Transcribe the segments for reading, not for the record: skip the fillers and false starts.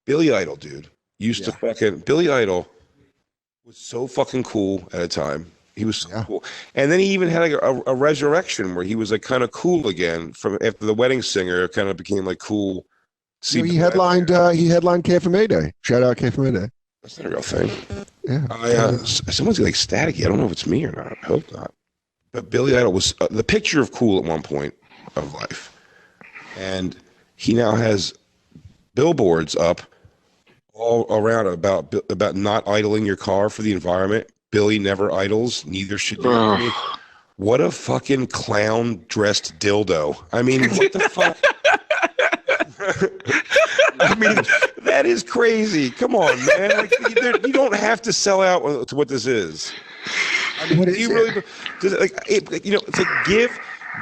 Billy Idol, dude, used to fucking Billy Idol was so fucking cool at a time. He was so cool, and then he even had like a resurrection where he was like kind of cool again from after the Wedding Singer. Kind of became like cool. He headlined KFMA Day. Shout out KFMA Day. That's not a real thing. Yeah. Someone's like staticky. I don't know if it's me or not. I hope not. But Billy Idol was the picture of cool at one point of life, and he now has billboards up all around about not idling your car for the environment. Billy never idles, neither should you. What a fucking clown dressed dildo. I mean, what the fuck? I mean, that is crazy. Come on, man. Like, you don't have to sell out to what this is. I mean, do you really it's like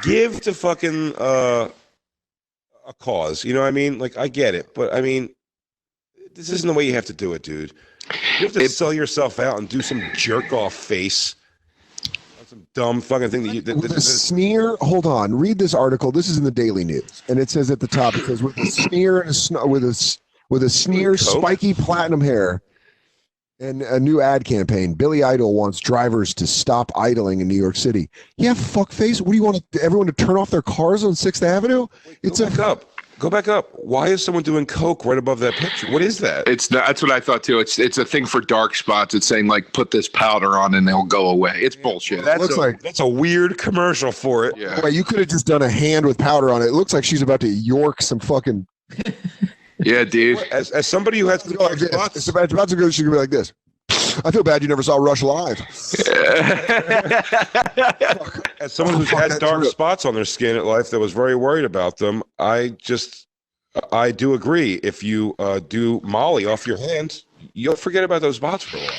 give to fucking a cause. You know what I mean? Like, I get it, but I mean, this isn't the way you have to do it, dude. You have to sell yourself out and do some jerk off face, some dumb fucking thing the sneer. Hold on, read this article. This is in the Daily News, and it says at the top, it says with a sneer and with a sneer, spiky platinum hair, and a new ad campaign. Billy Idol wants drivers to stop idling in New York City. Yeah, fuckface. What do you want everyone to turn off their cars on 6th Avenue? Go back up. Why is someone doing coke right above that picture? What is that? It's not, that's what I thought too. It's a thing for dark spots. It's saying like put this powder on and they'll go away. It's bullshit. That's a weird commercial for it. Yeah. Well, you could have just done a hand with powder on it. It looks like she's about to york some fucking. Yeah, dude. As somebody who has to go like this, it's about to go. She could be like this. I feel bad you never saw Rush live. As someone who's had dark spots on their skin at life that was very worried about them, I do agree. If you do Molly off your hands, you'll forget about those spots for a while.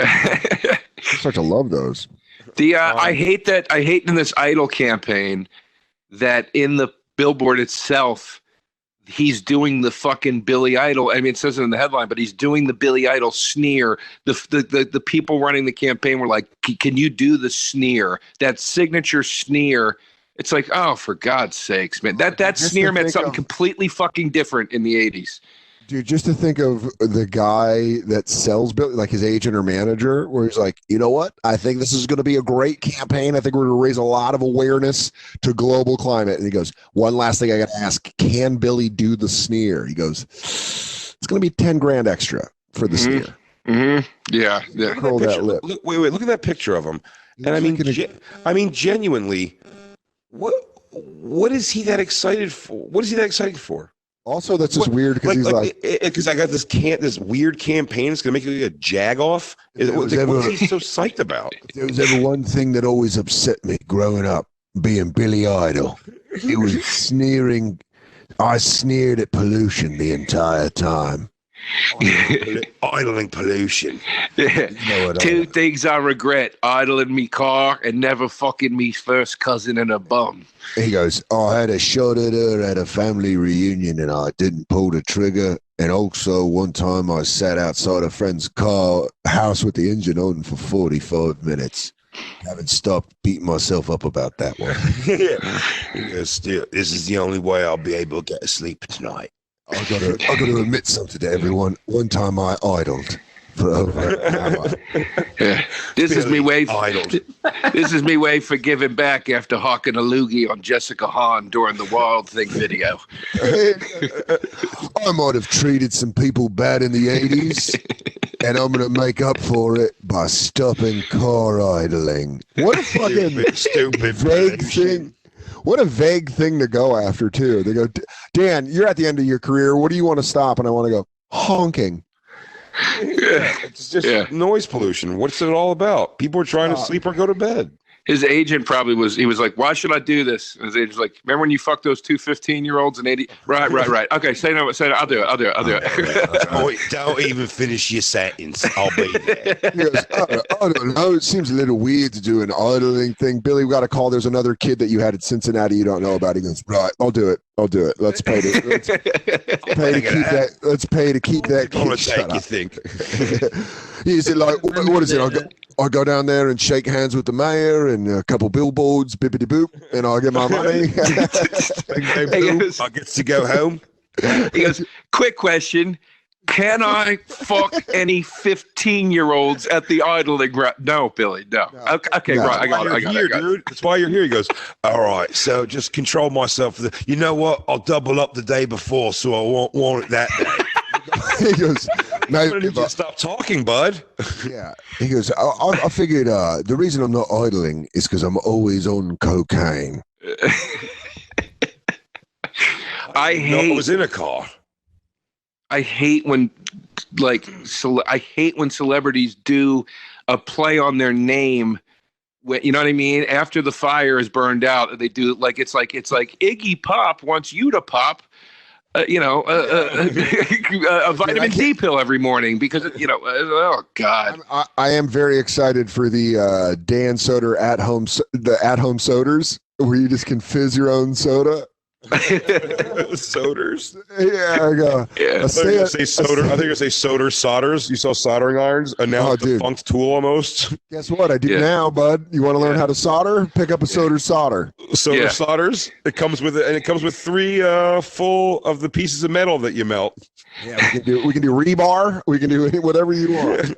I start to love those. I hate in this Idol campaign that in the billboard itself, he's doing the fucking Billy Idol. I mean, it says it in the headline, but he's doing the Billy Idol sneer. The people running the campaign were like, "Can you do the sneer? That signature sneer." It's like, oh, for God's sakes, man! That sneer meant something completely fucking different in the '80s. Dude, just to think of the guy that sells Billy, like his agent or manager, where he's like, you know what? I think this is going to be a great campaign. I think we're going to raise a lot of awareness to global climate. And he goes, one last thing I got to ask, can Billy do the sneer? He goes, it's going to be 10 grand extra for the sneer. Mm-hmm. Yeah. Curl that lip. Wait, look at that picture of him. And I mean, genuinely, what is he that excited for? What is he that excited for? Also, that's just weird because he's like, because I got this weird campaign. It's gonna make you a jag off. What is he so psyched about? If there was ever one thing that always upset me growing up, being Billy Idol, it was sneering. I sneered at pollution the entire time. Idling pollution. Two things I regret: idling me car and never fucking me first cousin in a bum. He goes, I had a shot at her at a family reunion and I didn't pull the trigger. And also one time I sat outside a friend's house with the engine on for 45 minutes. Haven't stopped beating myself up about that one. This is the only way I'll be able to get to sleep tonight. I gotta admit something to everyone. One time I idled for over an hour. Yeah. This is me way for giving back after hawking a loogie on Jessica Hahn during the Wild Thing video. I might have treated some people bad in the 80s, and I'm gonna make up for it by stopping car idling. What a fucking stupid vague thing. What a vague thing to go after, too. They go, Dan, you're at the end of your career. What do you want to stop? And I want to go, honking. Yeah, it's just noise pollution. What's it all about? People are trying to sleep or go to bed. His agent probably was like, why should I do this? And his agent's like, remember when you fucked those two 15-year-olds and 80? Right. Okay, say no. I'll do it. Don't even finish your sentence. I'll be there. He goes, I don't know. It seems a little weird to do an idling thing. Billy, we got a call. There's another kid that you had at Cincinnati you don't know about. He goes, right, I'll do it. Let's pay to keep that kid shut up. You think? He said, like, what is it? I go down there and shake hands with the mayor and a couple billboards, bippity boop, and I get my money. I get to go home. He goes, quick question. Can I fuck any 15-year-olds at the idling ground? No, Billy, no. Okay, No. right. I got it. Dude. That's why you're here. He goes, all right, so just control myself. You know what? I'll double up the day before, so I won't want it that day. He goes, no, I'm gonna need you to stop talking, bud. yeah. He goes, I figured the reason I'm not idling is because I'm always on cocaine. I was in a car. I hate when celebrities do a play on their name. You know what I mean? After the fire is burned out, they do it's like Iggy Pop wants you to pop, a vitamin D pill every morning because oh God. I am very excited for the Dan Soder at home soders where you just can fizz your own soda. Soders. Yeah, I go. Yeah. I think you're gonna say soder solders. You saw soldering irons, a now defunct tool almost. Guess what? I do now, bud. You want to learn how to solder? Pick up a solder. Solders. It comes with it, and it comes with 3 full of the pieces of metal that you melt. Yeah, we can do rebar. We can do whatever you want.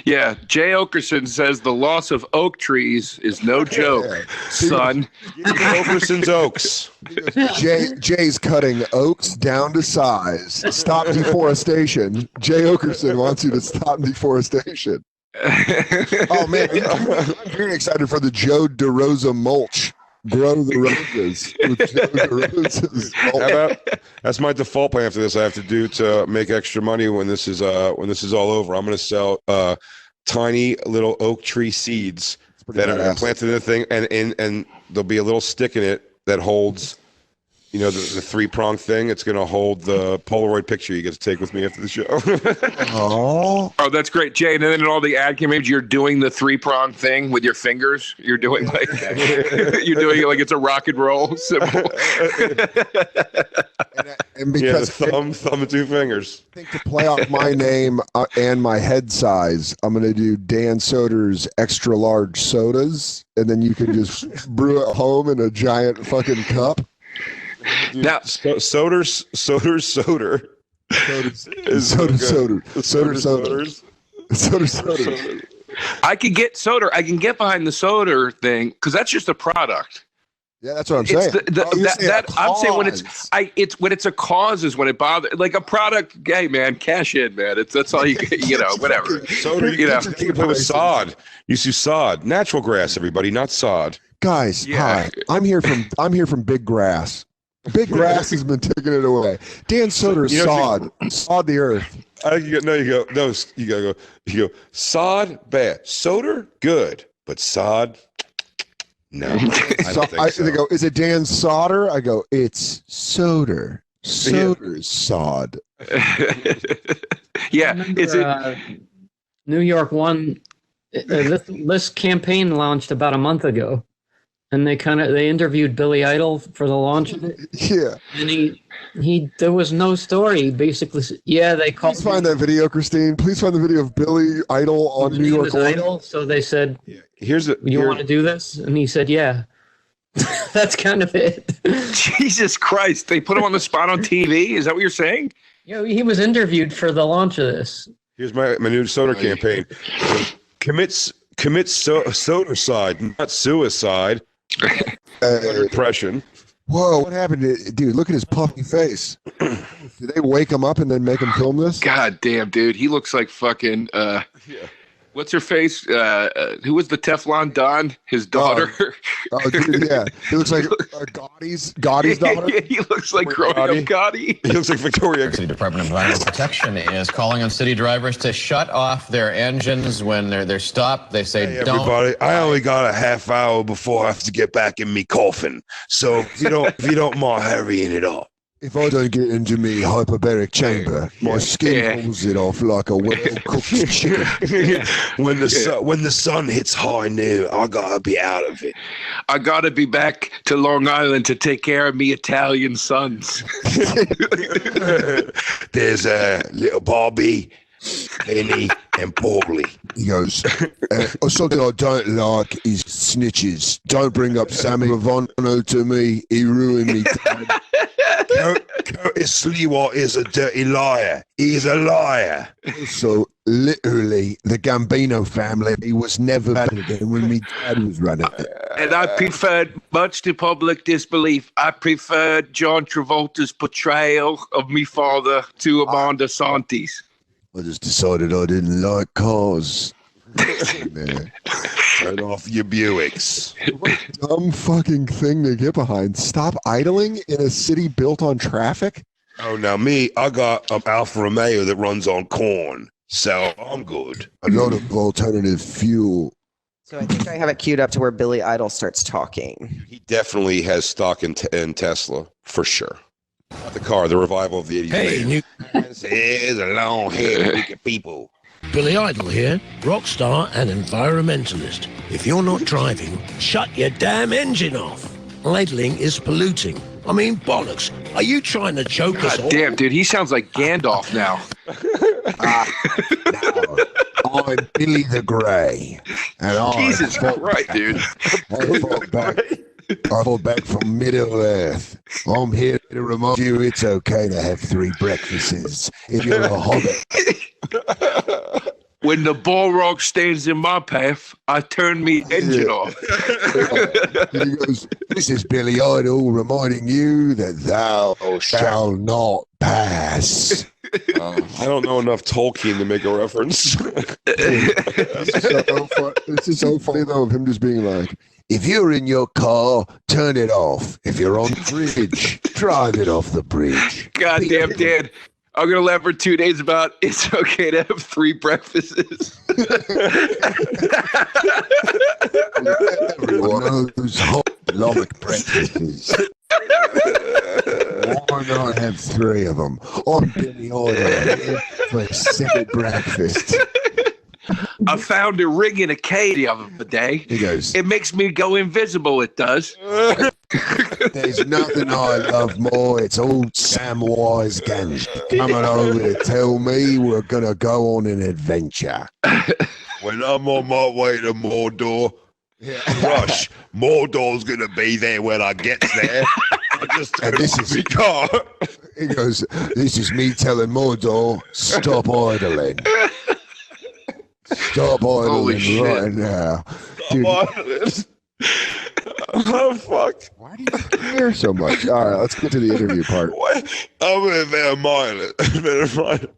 Yeah. Jay Oakerson says the loss of oak trees is no joke, son. Oakerson's oaks. Jay's cutting oaks down to size. Stop deforestation. Jay Oakerson wants you to stop deforestation. Oh man, I'm very excited for the Joe DeRosa mulch. Grow the roses with Joe DeRosa's mulch. That's my default plan after this. I have to do to make extra money when this is all over. I'm going to sell tiny little oak tree seeds that are implanted in the thing, and there'll be a little stick in it that holds, the 3-prong thing. It's going to hold the Polaroid picture you get to take with me after the show. Oh, that's great, Jay. And then in all the ad campaigns, you're doing the 3-prong thing with your fingers. You're doing like it's a rock and roll symbol. and because thumb and 2 fingers. I think to play off my name and my head size, I'm going to do Dan Soder's extra large sodas, and then you can just brew it home in a giant fucking cup. Dude, now Soder. I can get Soder. I can get behind the Soder thing because that's just a product. Yeah, that's what I'm saying. I'm saying when it's a cause is when it bothers. Like a product, hey man, cash in, man. That's all you whatever. Soder, you can play with sod. You see sod, natural grass. Everybody, not sod. Guys, hi. I'm here from Big Grass. Big Grass has been taking it away. Dan Soder sod the earth. You go sod bad, Soder good, but sod no. They go, is it Dan Soder? I go, it's Soder. Soder's sod. Yeah, is it New York One? This campaign launched about a month ago. And they interviewed Billy Idol for the launch of it. Yeah. And there was no story. Basically, they called. Please find that video, Christine. Please find the video of Billy Idol on New York One. Idol. So they said, "You want to do this?" And he said, "Yeah." That's kind of it. Jesus Christ! They put him on the spot on TV. Is that what you're saying? Yeah, he was interviewed for the launch of this. Here's my new Soder campaign. Commits Soder side, not suicide. Depression. Whoa, what happened? Dude, look at his puffy face. Did they wake him up and then make him film this? God damn, dude. He looks like fucking what's her face? Who was the Teflon Don? His daughter. Dude, yeah. He looks like Gotti's daughter. Yeah, he looks like growing up Gotti. He looks like Victoria. The Department of Environmental Protection is calling on city drivers to shut off their engines when they're stopped. They say, "Hey, everybody, I only got a half hour before I have to get back in me coffin. So if you don't mind hurrying it up." If I don't get into me hyperbaric chamber, my skin pulls it off like a well-cooked chicken. When the sun hits high noon, I gotta be out of it. I gotta be back to Long Island to take care of me Italian sons. There's little Bobby, Penny, and Paulie. He goes, something I don't like is snitches. Don't bring up Sammy Ravano to me. He ruined me. Curtis Sliwa is a dirty liar. He's a liar. So literally, the Gambino family was never bad again when my dad was running it. And I preferred, much to public disbelief, I preferred John Travolta's portrayal of me father to Amanda Santi's. I just decided I didn't like cars. Man. Turn off your Buicks. What a dumb fucking thing to get behind. Stop idling in a city built on traffic? Oh, now me, I got an Alfa Romeo that runs on corn, so I'm good. A lot of alternative fuel. So I think I have it queued up to where Billy Idol starts talking. He definitely has stock in Tesla, for sure. The car, the revival of the 80s. Hey, new Here's a long-haired group of people. Billy Idol here, rock star and environmentalist. If you're not driving, shut your damn engine off. Idling is polluting. I mean, bollocks. Are you trying to choke us all? God damn, dude, he sounds like Gandalf now. I'm Billy the Grey. And Jesus Christ, dude. I fought back from Middle Earth. I'm here to remind you it's okay to have 3 breakfasts if you're a hobbit. When the Balrog stands in my path, I turn me engine off. He goes, this is Billy Idol reminding you that thou shalt not pass. I don't know enough Tolkien to make a reference. This is so funny, though, of him just being like, if you're in your car, turn it off. If you're on the bridge, drive it off the bridge. Goddamn, Dan. I'm going to laugh for 2 days about it's okay to have 3 breakfasts. Everyone knows Holomic breakfasts. Why not have 3 of them? I'm Billy Idol for a second breakfast. I found a ring in a cave the other day. He goes, It makes me go invisible, it does. there's nothing I love more. It's old Samwise Gamgee coming over to tell me we're going to go on an adventure. When I'm on my way to Mordor, rush. Mordor's going to be there when I get there. I just turn this off the car. He goes, this is me telling Mordor, stop idling. Stop Holy idling shit. right now. Dude, Oh, fuck. why do you care so much? All right, let's get to the interview part. What? I'm an environmentalist.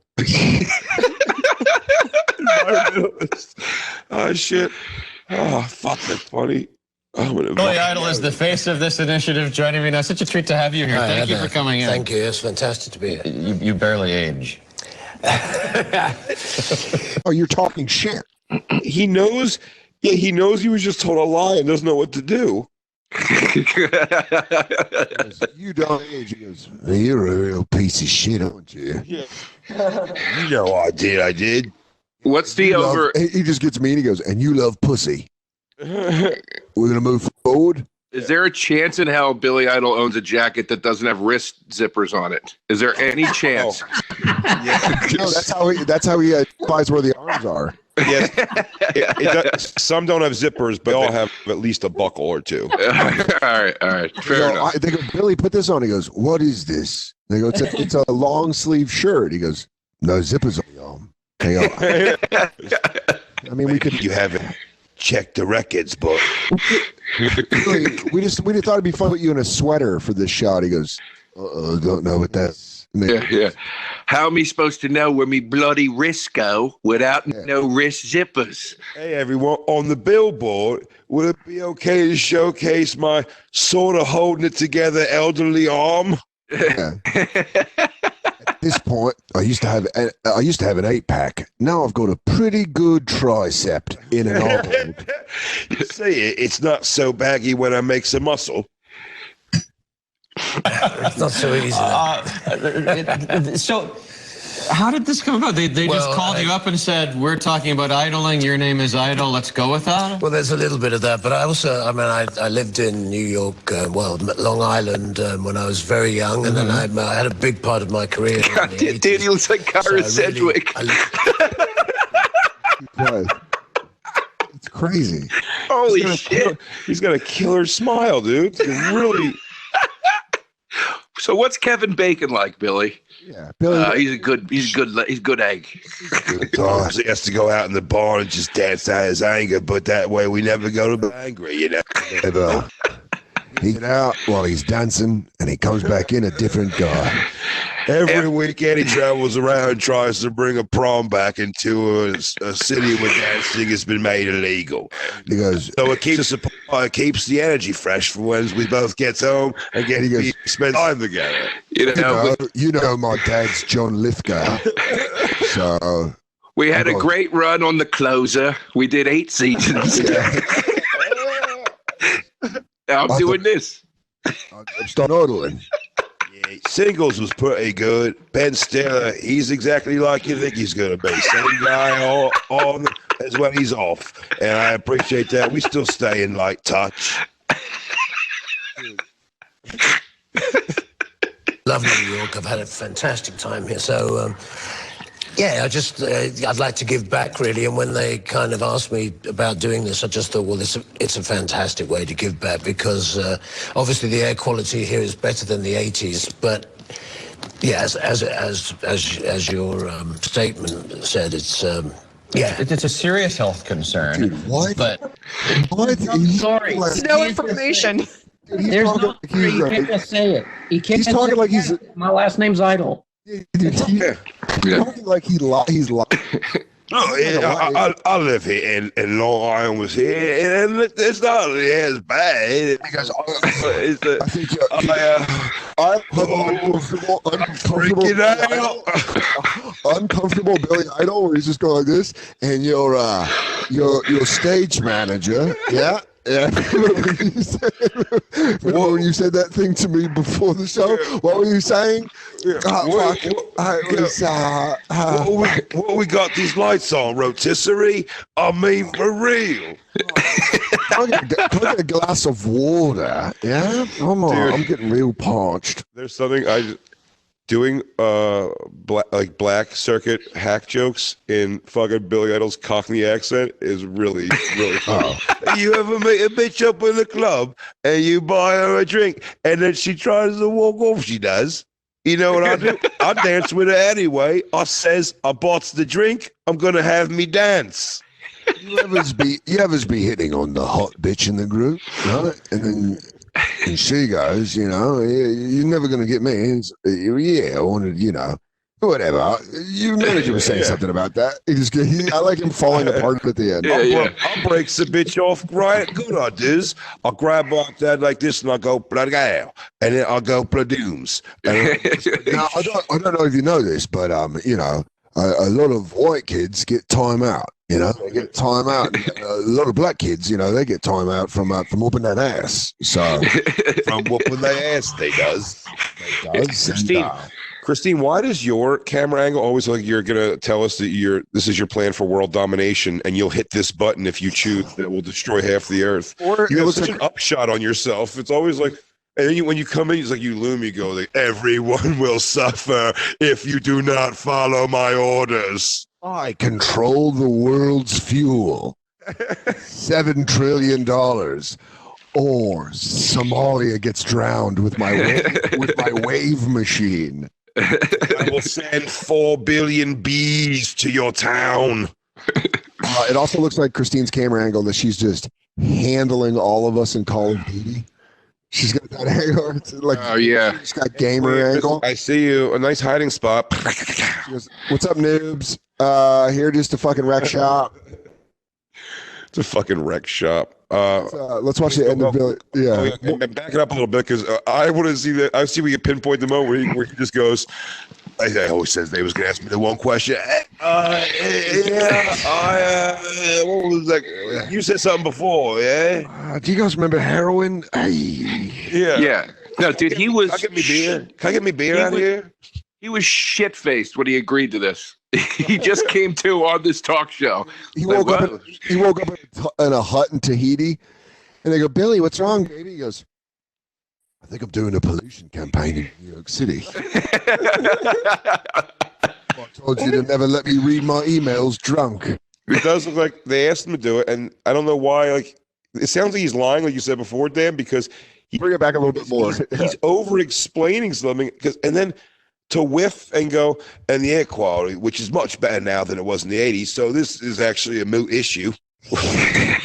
Environmentalist. Oh, shit. Oh, fuck, that's funny. I'm an Billy Idol is the face of this initiative joining me now. Such a treat to have you here. Thank you for coming in. Thank you. It's fantastic to be here. You barely age. Oh, you're talking shit. He knows. Yeah, he knows he was just told a lie and doesn't know what to do. You don't age. He goes, you're a real piece of shit, aren't you? Yeah. You know I did. What's the You love- over? He just gets me and he goes, and you love pussy. We're going to move forward. Is there a chance in hell Billy Idol owns a jacket that doesn't have wrist zippers on it? Is there any chance? No, that's how he finds where the arms are. Yes. It does, some don't have zippers, but they all have at least a buckle or 2. All right. Fair enough. They go, Billy, put this on. He goes, what is this? They go, it's a long sleeve shirt. He goes, no zippers on the arm. They go, I mean, we could. You haven't checked the records, but we just thought it'd be fun to put you in a sweater for this shot. He goes, don't know what that's. Yeah. How am I supposed to know where me bloody wrists go without no wrist zippers? hey, everyone, on the billboard, would it be okay to showcase my sort of holding it together elderly arm? Yeah. At this point, I used to have an 8-pack. Now I've got a pretty good tricep in an arm. You say it's not so baggy when I make some muscle. It's not so easy. So, how did this come about? They just Well, called you up and said, we're talking about idling. Your name is Idol. Let's go with that. Well, there's a little bit of that, but I also, I lived in New York, Long Island when I was very young, and then I had a big part of my career. God, dude, he looks like Kyra Sedgwick. It's crazy. Holy shit. He's got a killer smile, dude. It's really. So what's Kevin Bacon like, Billy? Yeah, Billy. He's good egg. Sometimes he has to go out in the bar and just dance out his anger, but that way we never go to bed angry, you know. He's out while he's dancing, and he comes back in a different guy. Every weekend he travels around and tries to bring a prom back into a city where dancing has been made illegal. He goes, So it keeps the energy fresh for when we both get home and spend time together. you know, my dad's John Lithgow. So We had a great run on the closer. We did 8 seasons. Now I'm doing this. I'm starting ordering. Yeah, singles was pretty good. Ben Stiller, he's exactly like you think he's going to be. Same guy on as when he's off. And I appreciate that. We still stay in light touch. Love New York. I've had a fantastic time here. So, yeah, I'd like to give back, really. And when they kind of asked me about doing this, I just thought, well, it's a fantastic way to give back because obviously the air quality here is better than the 80s. But yeah, as your statement said, it's yeah, It's a serious health concern. Dude, what? But What? I'm sorry. No information. Dude, he's There's talking no. like he's, You can't just say it. You can't. He's talking like he's. My last name's Idol. Dude, he's talking like he's No, yeah, I live here in Long Island was here, and it's not as bad. Because I think uncomfortable Billy Idol, where he's just going like this, and your stage manager, yeah. Remember when you said that thing to me before the show? What were you saying? What we got these lights on? Rotisserie? I mean, for real. Can I get a glass of water? Yeah, come on. Dude. I'm getting real parched. There's something doing black circuit hack jokes in fucking Billy Idol's Cockney accent is really fun. You ever meet a bitch up in the club and you buy her a drink and then she tries to walk off? She does. You know what I do? I dance with her anyway. I says I bought the drink. I'm gonna have me dance. You ever be hitting on the hot bitch in the group, right? And she goes, you know, you're never going to get me. Yeah, I wanted, you know, whatever. Your manager was saying something about that. I like him falling apart at the end. I'll break the bitch off right good I does. I'll grab off that like this and I'll go plagal. And then I'll go pladooms. Now, I don't know if you know this, but, you know, a lot of white kids get time out. You know, they get time out. A lot of black kids, you know, they get time out from whooping that ass. So from whooping their ass, they does. Christine, why does your camera angle always look like you're gonna tell us that this is your plan for world domination, and you'll hit this button if you choose that will destroy half the earth? Or you have such an upshot on yourself. It's always like. And then when you come in, it's like you loom. You go like, "Everyone will suffer if you do not follow my orders." I control the world's fuel. $7 trillion. Or Somalia gets drowned with my wave machine. I will send 4 billion bees to your town. It also looks like Christine's camera angle that she's just handling all of us in Call of Duty. She's got that angle. It's like, oh, yeah. She's got gamer angle. I see you. A nice hiding spot. She goes, "What's up, noobs? Here just to fucking wreck shop." It's a fucking wreck shop. Let's watch the end of Billy. Yeah. Back it up a little bit because I want to see that. I see we can pinpoint the moment where he just goes. I always says they was gonna ask me the one question. What was that? You said something before, yeah? Do you guys remember heroin? Hey. Yeah. No, dude, he was. Can I get me beer out here? He was shit faced when he agreed to this. He just came to on this talk show. He woke up in a hut in Tahiti, and they go, "Billy, what's wrong, baby?" He goes, "I think I'm doing a pollution campaign in New York City." I told you to never let me read my emails drunk. It does look like they asked him to do it, and I don't know why. Like, it sounds like he's lying, like you said before, Dan, because Bring it back a little bit more. He's over explaining something and then to whiff and go, and the air quality, which is much better now than it was in the 80s. So this is actually a moot issue. The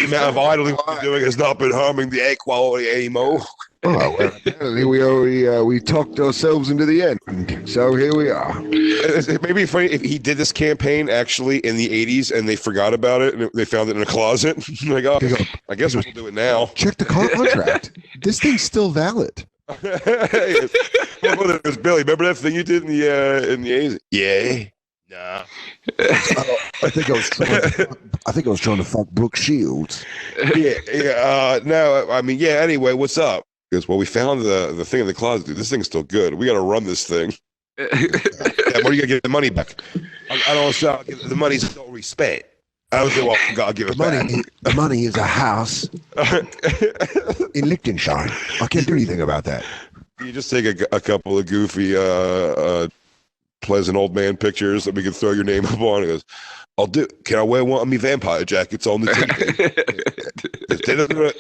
amount of idling we're doing has not been harming the air quality anymore. Oh, well, apparently we already we talked ourselves into the end. So here we are. It may be funny if he did this campaign actually in the 80s and they forgot about it and they found it in a closet. Like, oh, I guess we'll do it now. Check the contract. This thing's still valid. Well, there's Billy. Remember that thing you did in the 80s? Yeah. Nah. I think I was trying to fuck Brooke Shields. Yeah. No, I mean, yeah. Anyway, what's up? Because well, we found the thing in the closet. Dude, this thing's still good. We got to run this thing. Yeah, when are you gonna get the money back? I don't know. The money's still respect. I don't think I gotta give it back. The money is a house in Liechtenstein. I can't do anything about that. You just take a couple of goofy, pleasant old man pictures that we can throw your name up on. He goes, I'll do. Can I wear one of my vampire jackets on the TV?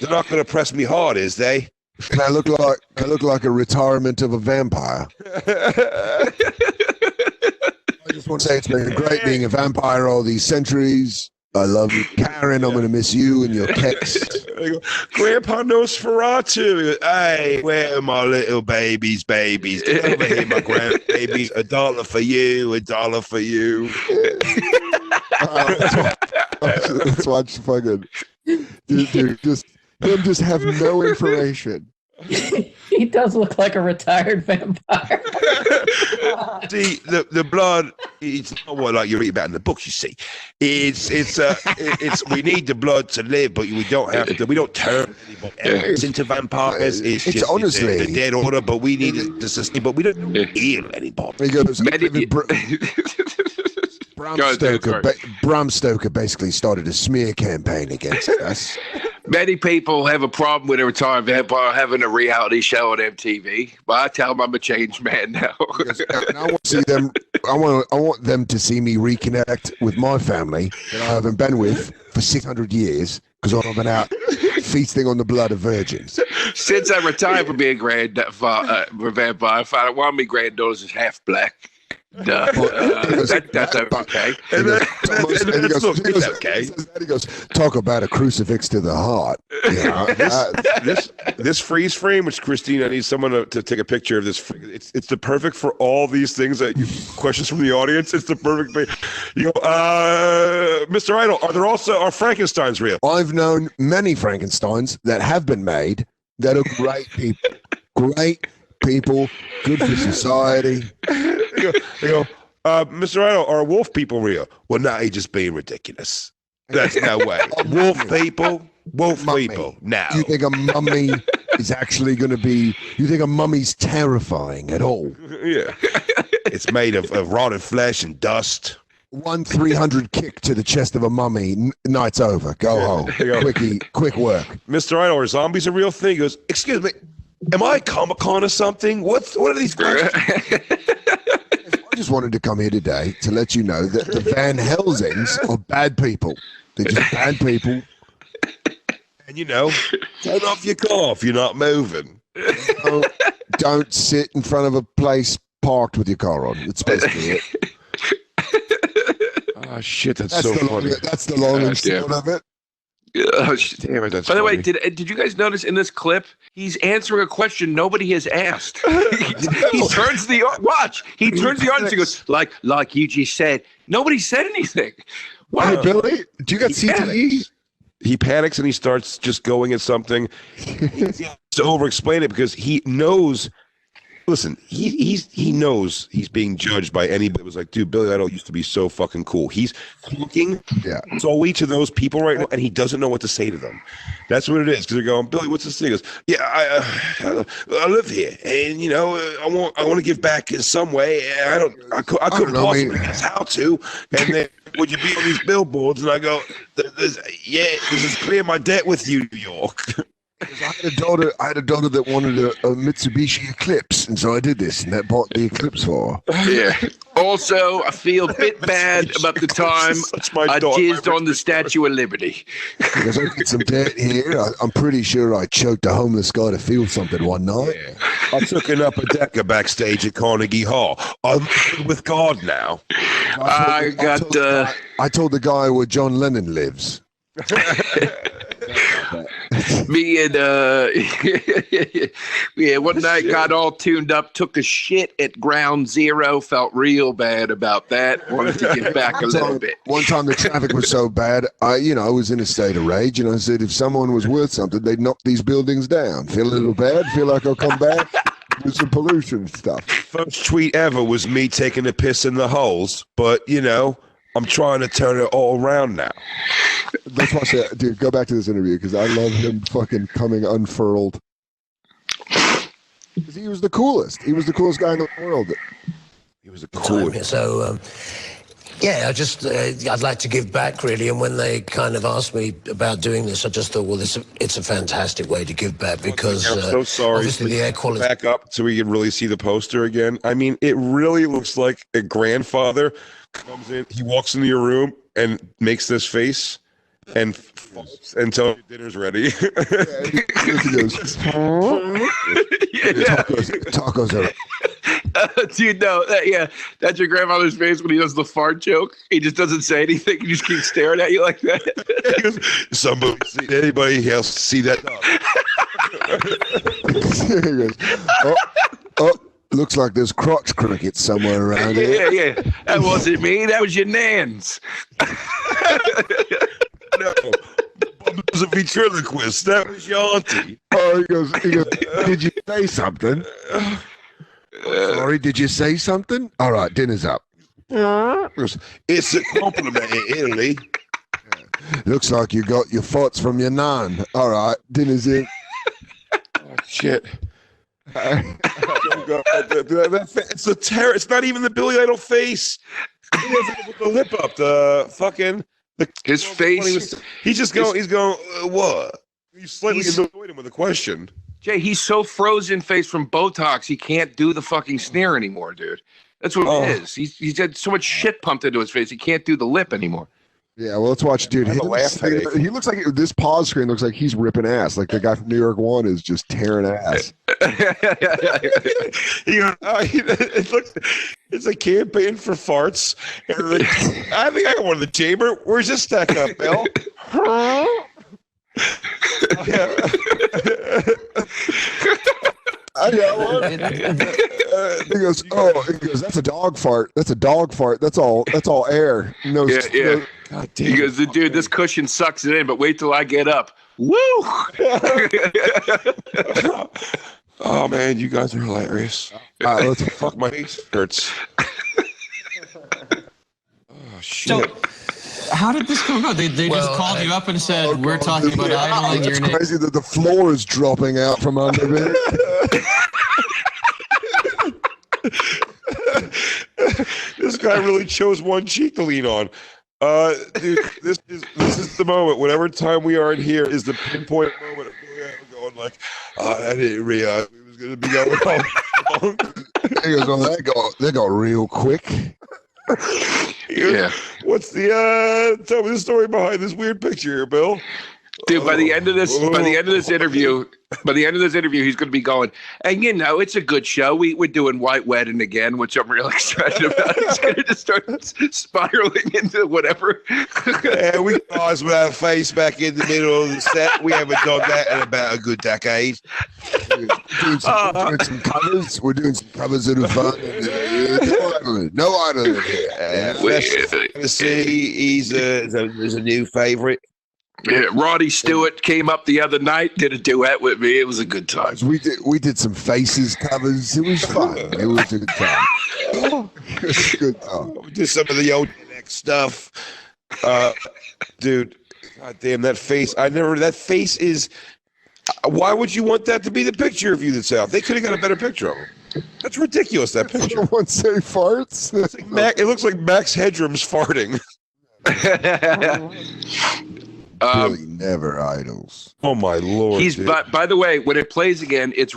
They're not gonna press me hard, is they? And I look like a retirement of a vampire. I just want to say it's been great being a vampire all these centuries. I love you, Karen. I'm going to miss you and your text. Grandpa Nosferatu. He goes, hey, where are my little babies? Get over here, my grandbabies. $1 for you, $1 for you. Let's watch fucking dude. Just have no information. He does look like a retired vampire. See, the blood, it's not what like you read about in the books, you see. It's we need the blood to live, but we don't have to. We don't turn anybody into vampires. It's just honestly the dead order, but we need it to sustain, but we don't heal anybody. He goes, Bram Stoker basically started a smear campaign against us. Many people have a problem with a retired vampire having a reality show on MTV, but I tell them I'm a changed man now. And I want to see them. I want them to see me reconnect with my family that I haven't been with for 600 years because I've been out feasting on the blood of virgins. Since I retired from being vampire, I found out one of my granddaughters is half black. That's okay. And that's okay. He goes, talk about a crucifix to the heart. You know, this freeze frame, which Christina needs someone to take a picture of this. It's the perfect for all these things that questions from the audience. It's the perfect thing. You go, Mr. Idol, are Frankensteins real? I've known many Frankensteins that have been made that are great people. Great people, good for society. They go, Mr. Idol, are wolf people real? Well, now he's just being ridiculous. That's no way. Wolf people? No. You think a mummy is actually going to be, you think a mummy's terrifying at all? Yeah. It's made of rotted flesh and dust. 300 kick to the chest of a mummy, night's over. Go home. Quick work. Mr. Idol, are zombies a real thing? He goes, excuse me, am I Comic-Con or something? What are these questions? I just wanted to come here today to let you know that the Van Helsings are bad people. They're just bad people. And turn off your car if you're not moving. Don't sit in front of a place parked with your car on. That's basically it. Oh shit, that's so funny. That's the long and short of it. Oh, damn it, that's By the way, funny. did you guys notice in this clip he's answering a question nobody has asked? He turns the audience and goes like you just said. Nobody said anything. Wow. Hey Billy, do you got CTE? He panics and he starts just going at something. To over-explain it because he knows. Listen, he knows he's being judged by anybody. It was like, dude, Billy Idol used to be so fucking cool. He's looking solely to those people right now, and he doesn't know what to say to them. That's what it is. Because they're going, Billy, what's this thing? He goes, yeah, I live here, and I want to give back in some way. I couldn't possibly guess how to. And then would you be on these billboards? And I go, this is clear my debt with you, New York. I had a daughter that wanted a Mitsubishi Eclipse, and so I did this, and that bought the Eclipse for her. Yeah. Also, I feel a bit bad about the time I jizzed on the Statue of Liberty. Because I get some dirt here. I'm pretty sure I choked a homeless guy to feel something one night. Yeah. I took an upper decker backstage at Carnegie Hall. I'm with God now. I told the guy where John Lennon lives. Me and one night got all tuned up, took a shit at Ground Zero, felt real bad about that. Wanted to get back a little bit. One time the traffic was so bad, I was in a state of rage, and I said, if someone was worth something, they'd knock these buildings down. Feel a little bad, feel like I'll come back with some pollution stuff. First tweet ever was me taking a piss in the holes, but I'm trying to turn it all around now. Let's watch that. Dude, go back to this interview because I love him fucking coming unfurled. Because he was the coolest. He was the coolest guy in the world. He was the coolest. So, I'd like to give back, really. And when they kind of asked me about doing this, I just thought, well, it's a fantastic way to give back because I'm so sorry. Obviously the air quality. Back up so we can really see the poster again. I mean, it really looks like a grandfather comes in, he walks into your room and makes this face and tells you dinner's ready. Tacos are. Dude, no, that's your grandfather's face when he does the fart joke. He just doesn't say anything. He just keeps staring at you like that. He goes, anybody else see that? He goes, oh, looks like there's crotch cricket somewhere around here. Yeah. That wasn't me. That was your nans. No. It was a ventriloquist. That was your auntie. Oh, he goes, did you say something? Sorry, did you say something? All right, dinner's up. It's a compliment in Italy. Looks like you got your farts from your nan. All right, dinner's in. Oh, shit. It's a terror. It's not even the Billy Idol face. With the lip up, his face. He's just going. He's going. What? He's slightly annoyed him with a question. Jay, he's so frozen face from Botox, he can't do the fucking sneer anymore, dude. That's what it is. He's had so much shit pumped into his face, he can't do the lip anymore. Yeah, well, let's watch, dude. He looks like this pause screen looks like he's ripping ass. Like the guy from New York One is just tearing ass. It's a campaign for farts. I think I got one in the chamber. Where's this stack up, Bill? I got one. He goes, that's a dog fart. That's a dog fart. That's all air. No. God damn. He goes, dude, this cushion sucks it in, but wait till I get up. Woo! Oh man, you guys are hilarious. Let's fuck my face hurts. Oh shit. So, how did this come about? They just called you up and said, we're talking about idling your name. It's crazy that the floor is dropping out from under me. This guy really chose one cheek to lean on. Dude, this is the moment. Whatever time we are in here is the pinpoint moment of going like, I didn't realize we was going to be going long. He goes, they got real quick. Yeah. What's tell me the story behind this weird picture here, Bill? Dude, by the end of this interview, he's going to be going, and it's a good show. We're doing White Wedding again, which I'm really excited about. He's going to just start spiraling into whatever. Yeah, we guys with our face back in the middle of the set. We haven't done that in about a good decade. We're doing some covers. We're doing some covers that are fun. No idol in here. He's a new favorite. Yeah, Roddy Stewart came up the other night, did a duet with me. It was a good time. We did some faces covers. It was fun. It was a good time. It was a good time. We did some of the old next stuff. Dude, goddamn, that face. That face is. Why would you want that to be the picture of you that's out? They could have got a better picture of him. That's ridiculous, that picture. Someone say farts? It looks like Max Headroom's farting. Billy never idles. Oh my lord! He's dude. by the way, when it plays again, it's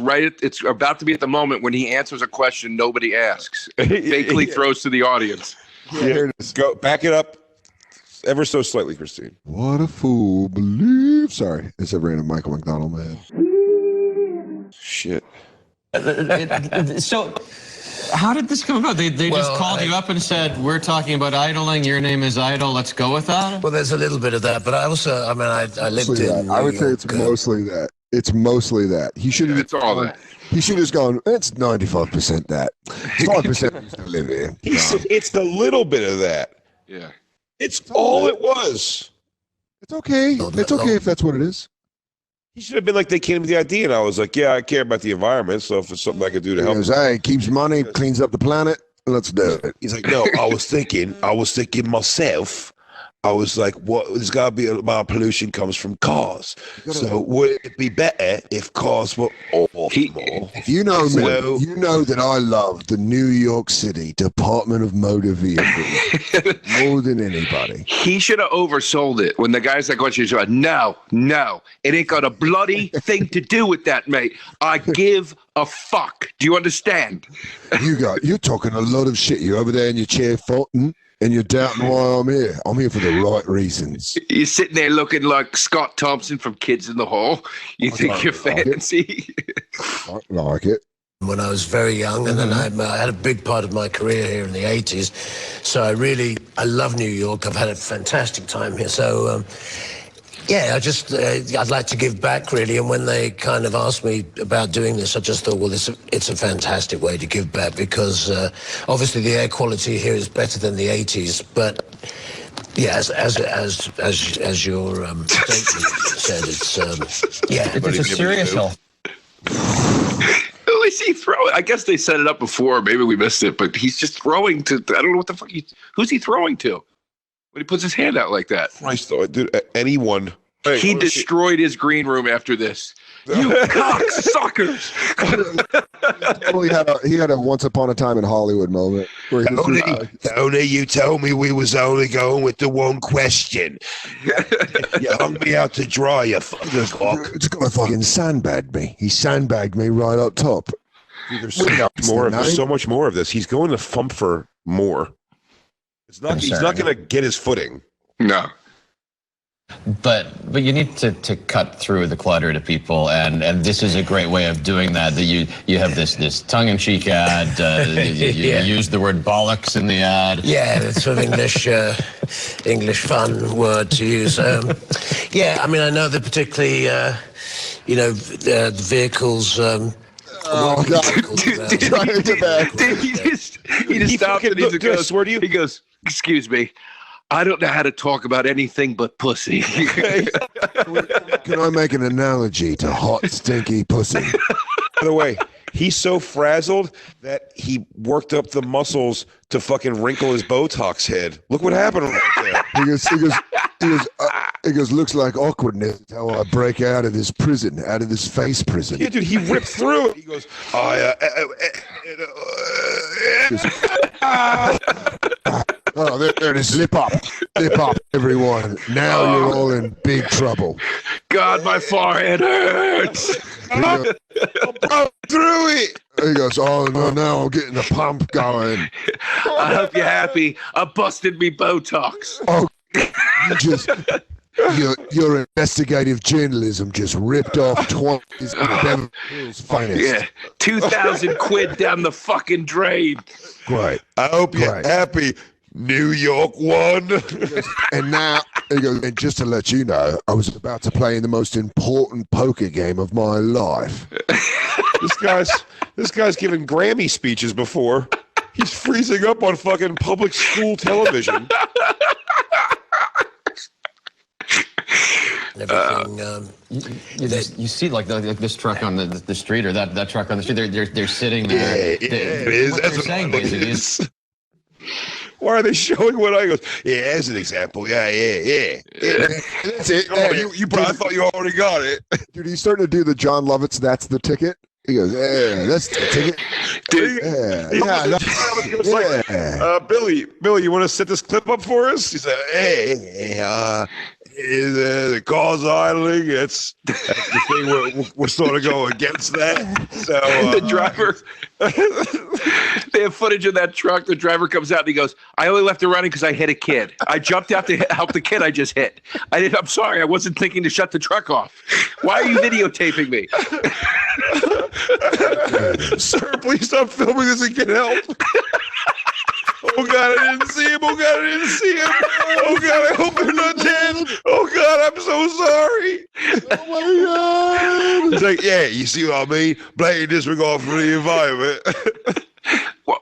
about to be at the moment when he answers a question nobody asks. Fakely throws to the audience. Here it is. Go back it up ever so slightly, Christine. What a fool believes. Sorry, it's a random Michael McDonald man. Shit. So, how did this come about? They just called you up and said, "We're talking about idling. Your name is Idle. Let's go with that." Well, there's a little bit of that, but I also, I mean, I lived Mostly in. that. I would say it's mostly that. It's mostly that. He should have. It's all that. He should have gone. It's 95% that. 5% used to live here. He said it's the little bit of that. Yeah. It's all it was. It's okay. It's okay if that's what it is. He should have been like, they came with the idea, and I was like, yeah, I care about the environment, so if it's something I could do to He help. goes, hey, keeps money, cleans up the planet. Let's do it. He's like, no, I was thinking myself. I was like, what? There's got to be a lot of pollution comes from cars. So would it be better if cars were all more? If you know me, you know that I love the New York City Department of Motor Vehicles more than anybody. He should have oversold it when the guy's like, "What you said?" No, it ain't got a bloody thing to do with that, mate. I give a fuck. Do you understand? You're talking a lot of shit. You're over there in your chair, Fulton. And you're doubting why I'm here. I'm here for the right reasons. You're sitting there looking like Scott Thompson from Kids in the Hall. You think you're fancy? I like it. When I was very young, and then I had a big part of my career here in the 80s. So I love New York. I've had a fantastic time here. So, yeah, I'd like to give back, really. And when they kind of asked me about doing this, I just thought, well, it's a fantastic way to give back because obviously the air quality here is better than the 80s. But yeah, as your statement said, It's a serious health. Who is he throwing? I guess they set it up before. Maybe we missed it, but he's just throwing to. I don't know what the fuck. Who's he throwing to? When he puts his hand out like that. Christ, though, dude, anyone. Hey, he destroyed his green room after this. You cocksuckers! He had a once upon a time in Hollywood moment. Where Tony, you told me we was only going with the one question. You hung me out to dry, you fucking cock. It's gonna fucking sandbag me. He sandbagged me right up top. There's so much more of this. He's going to thump for more. He's not going to get his footing. No. But you need to cut through the clutter to people, and this is a great way of doing that. That you have this tongue-in-cheek ad. You use the word bollocks in the ad. Yeah, it's an English fun word to use. Yeah, I mean, I know that particularly, the vehicles. Oh God! He just stopped and he goes, "Excuse me, I don't know how to talk about anything but pussy." Can I make an analogy to hot, stinky pussy? By the way, he's so frazzled that he worked up the muscles to fucking wrinkle his Botox head. Look what happened right there. He goes, looks like awkwardness. That's how I break out of this prison, out of this face prison. Yeah, dude, he ripped through it. He goes, oh, there it is. Lip up, everyone. Now you're all in big trouble. God, my forehead hurts. I broke through it. He goes, oh, no, now I'm getting the pump going. I hope you're happy. I busted me Botox. Oh, your investigative journalism just ripped off 20s Beverly Hills finest. Yeah, 2,000 quid down the fucking drain. Great. I hope you're happy. New York won. And now, he goes, and just to let you know, I was about to play in the most important poker game of my life. This guy's given Grammy speeches before. He's freezing up on fucking public school television. Everything. You see, like this truck on the street, or that truck on the street. They're sitting there. Yeah, it is. What they're saying basically is. Why are they showing what I goes? Yeah, as an example. Yeah. That's it. Oh, you probably thought you already got it. Dude, he's starting to do the John Lovitz, that's the ticket. He goes, yeah, that's the ticket. Dude, Billy, you want to set this clip up for us? He said, hey, the cars idling. That's the thing we're sort of going against that. So the driver, they have footage of that truck. The driver comes out and he goes, "I only left it running because I hit a kid. I jumped out to help the kid I just hit. I'm sorry. I wasn't thinking to shut the truck off. Why are you videotaping me?" Sir, please stop filming this and get help. Oh God, I didn't see him. Oh God, I didn't see him. Oh God, I hope they're not dead. Oh God, I'm so sorry. Oh my God. It's like, yeah, you see what I mean? Blatant disregard for the environment.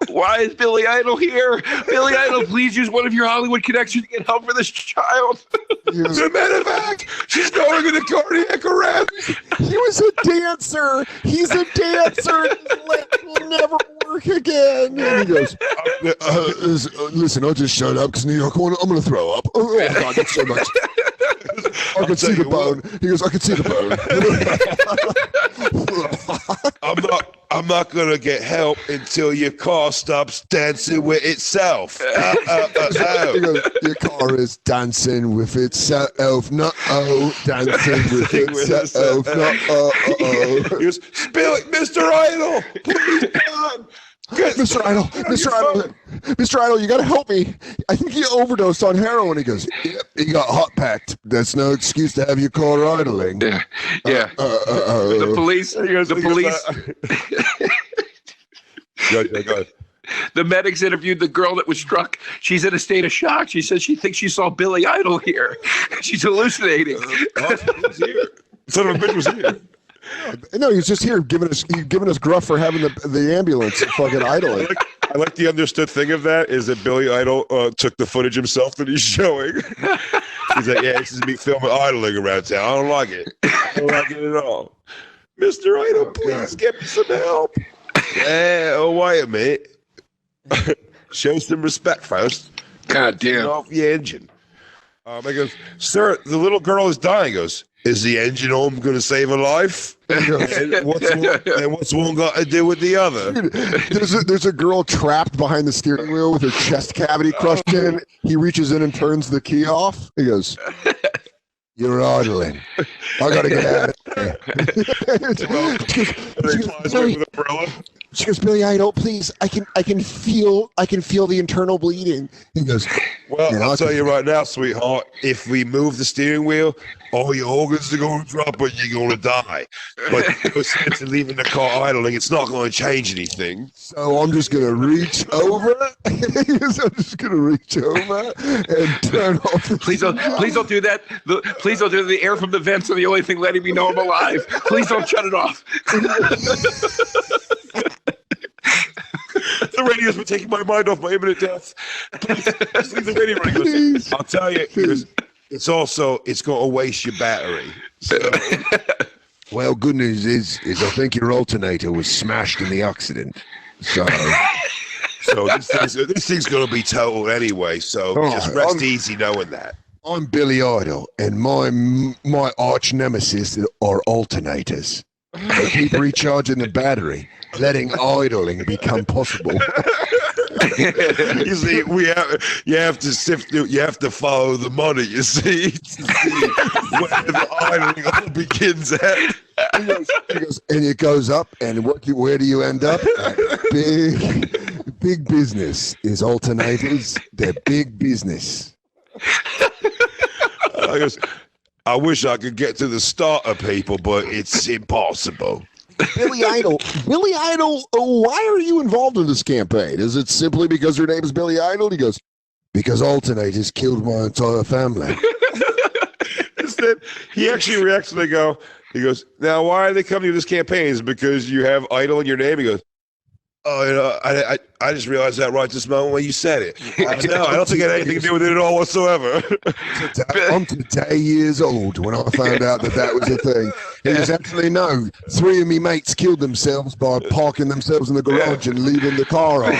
Why is Billy Idol here? Billy Idol, please use one of your Hollywood connections to get help for this child. As a matter of fact, she's going into cardiac arrest. He was a dancer. He's a dancer. His leg will never work again. And he goes, listen, I'll just shut up because New York, I'm going to throw up. Oh, God, that's so much. I can see the bone. He goes, I can see the bone. I'm not gonna get help until your car stops dancing with itself. He goes, your car is dancing with itself. No, dancing with itself. No, He goes, spill it, Mr. Idol. Please, God. Mr. Idol, you gotta help me. I think he overdosed on heroin. He goes, yep, he got hot packed. That's no excuse to have your car idling. Yeah. The police. Go ahead. The medics interviewed the girl that was struck. She's in a state of shock. She says she thinks she saw Billy Idol here. She's hallucinating. Son of a bitch was here. No, he's just here giving us gruff for having the ambulance fucking idling. I like the understood thing of that is that Billy Idol took the footage himself that he's showing. He's like, yeah, this is me filming idling around town. I don't like it. I don't like it at all. Mr. Idol, please get me some help. Yeah, oh, wait a minute. Show some respect first. God damn. Turn off the engine. He goes, sir, the little girl is dying. He goes, is the engine on going to save her life? And what's one got to do with the other? There's a girl trapped behind the steering wheel with her chest cavity crushed in. He reaches in and turns the key off. He goes, you're idling. I got to get out of here. She goes, Billy Idol, please. I can feel the internal bleeding. He goes, well, I'll tell you right now, sweetheart, if we move the steering wheel, all your organs are going to drop and you're going to die. But since leaving the car idling, it's not going to change anything. So I'm just going to reach over. I'm just going to reach over and turn off the Please don't do that. Please don't do that. The air from the vents are the only thing letting me know I'm alive. Please don't shut it off. The radio's been taking my mind off my imminent death. Please leave the radio running. I'll tell you, it's going to waste your battery. So. Well, good news is I think your alternator was smashed in the accident. So this thing's going to be totaled anyway. So just rest easy knowing that. I'm Billy Idol, and my arch nemesis are alternators. They keep recharging the battery, letting idling become possible. You see, you have to follow the money. You see, where the idling all begins at. He goes, and it goes up, and where do you end up? Big business is alternators. They're big business. I wish I could get to the start of people, but it's impossible. Billy Idol, why are you involved in this campaign? Is it simply because your name is Billy Idol? He goes, because alternators killed my entire family. Instead, he actually reacts and he goes, now why are they coming to this campaign? Is it because you have Idol in your name? He goes, oh, I just realized that right this moment when you said it. I don't think it had anything to do with it at all whatsoever. I'm today years old when I found out that was a thing. It was actually no. 3 of me mates killed themselves by parking themselves in the garage and leaving the car on.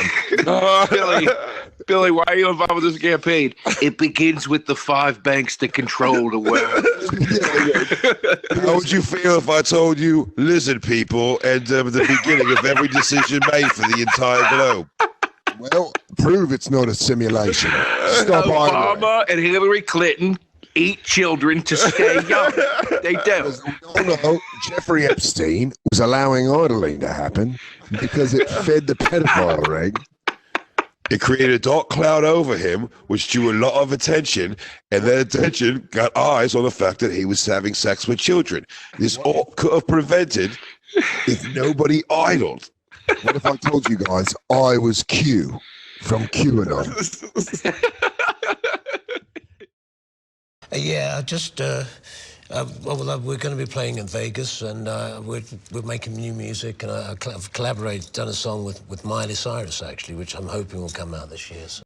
Billy, why are you involved with this campaign? It begins with the 5 banks that control the world. How would you feel if I told you, listen, people, and the beginning of every decision made for the entire globe? Well, prove it's not a simulation. Stop Obama and Hillary Clinton eat children to stay young. They do. Oh no, Jeffrey Epstein was allowing idling to happen because it fed the pedophile ring. It created a dark cloud over him, which drew a lot of attention, and that attention got eyes on the fact that he was having sex with children. This all could have prevented if nobody idled. What if I told you guys I was Q from QAnon? Yeah, just we're going to be playing in Vegas, and we're making new music, and I've done a song with Miley Cyrus actually, which I'm hoping will come out this year. So.